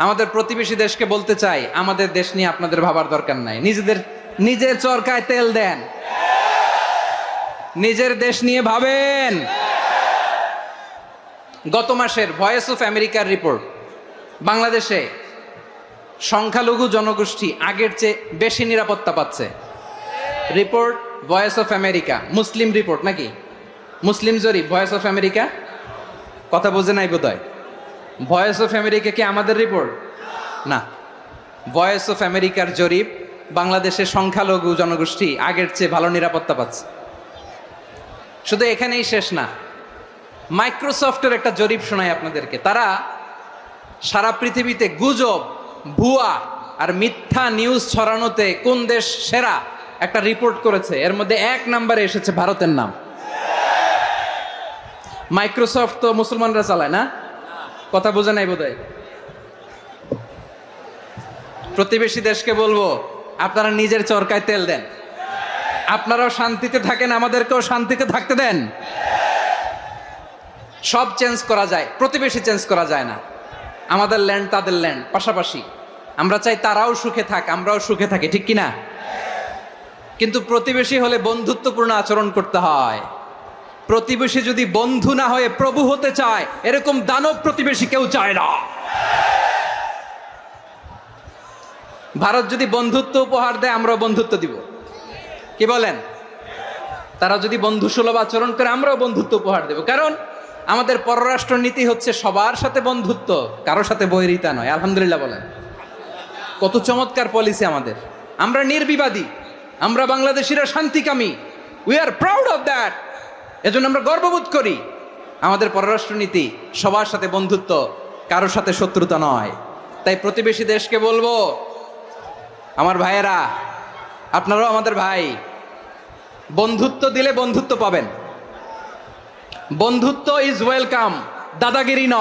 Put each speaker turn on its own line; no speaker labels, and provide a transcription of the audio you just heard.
আমাদের প্রতিবেশী দেশকে বলতে চাই, আমাদের দেশ নিয়ে আপনাদের ভাবার দরকার নাই। নিজের চরকায় তেল দেন, নিজের দেশ নিয়ে ভাবেন। গত মাসের ভয়েস অফ আমেরিকার রিপোর্ট, বাংলাদেশে সংখ্যালঘু জনগোষ্ঠী আগের চেয়ে বেশি নিরাপত্তা পাচ্ছে। Report voice of America, Muslim report নাকি? মুসলিম জরিপ, ভয়েস অফ আমেরিকা। কথা বোঝে নাই বোধহয়। ভয়েস অফ আমেরিকা কি আমাদের রিপোর্ট? না, ভয়েস অফ আমেরিকার জরিপ, বাংলাদেশের সংখ্যালঘু জনগোষ্ঠী আগের চেয়ে ভালো নিরাপত্তা পাচ্ছে। শুধু এখানেই শেষ না, মাইক্রোসফটের একটা জরিপ শোনায় আপনাদেরকে। তারা সারা পৃথিবীতে গুজব, ভুয়া আর মিথ্যা নিউজ ছড়ানোতে কোন দেশ সেরা একটা রিপোর্ট করেছে। এর মধ্যে 1 নম্বরে এসেছে ভারতের নাম। মাইক্রোসফট তো মুসলমানরা চালায় না? কথা বোঝে নাই বোধহয়। প্রতিবেশী দেশকে বলবো, আপনারা নিজের চরকায় তেল দেন, আপনারাও শান্তিতে থাকেন, আমাদেরকেও শান্তিতে থাকতে দেন। সব চেঞ্জ করা যায়, প্রতিবেশী চেঞ্জ করা যায় না। আমাদের ল্যান্ড তাদের ল্যান্ড, পাশাপাশি। আমরা চাই তারাও সুখে থাক, আমরাও সুখে থাকি, ঠিক কিনা? কিন্তু প্রতিবেশী হলে বন্ধুত্বপূর্ণ আচরণ করতে হয়। প্রতিবেশী যদি বন্ধু না হয়ে প্রভু হতে চায়, এরকম দানব প্রতিবেশী কেউ চায় না। ভারত যদি বন্ধুত্ব উপহার দেয়, আমরাও বন্ধুত্ব দিব। কি বলেন? তারা যদি বন্ধু সুলভ আচরণ করে, আমরাও বন্ধুত্ব উপহার দেব। কারণ আমাদের পররাষ্ট্র নীতি হচ্ছে সবার সাথে বন্ধুত্ব, কারোর সাথে বৈরিতা নয়। আলহামদুলিল্লাহ বলেন। কত চমৎকার পলিসি আমাদের। আমরা নির্বিবাদী, আমরা বাংলাদেশিরা শান্তিকামী। We are proud of that. এজন্য আমরা গর্ববোধ করি। আমাদের পররাষ্ট্র নীতি সবার সাথে বন্ধুত্ব, কারোর সাথে শত্রুতা নয়। তাই প্রতিবেশী দেশকে বলবো, আমার ভাইয়েরা, আপনারাও আমাদের ভাই। বন্ধুত্ব দিলে বন্ধুত্ব পাবেন। বন্ধুত্ব ইজ ওয়েলকাম, দাদাগিরি নয়।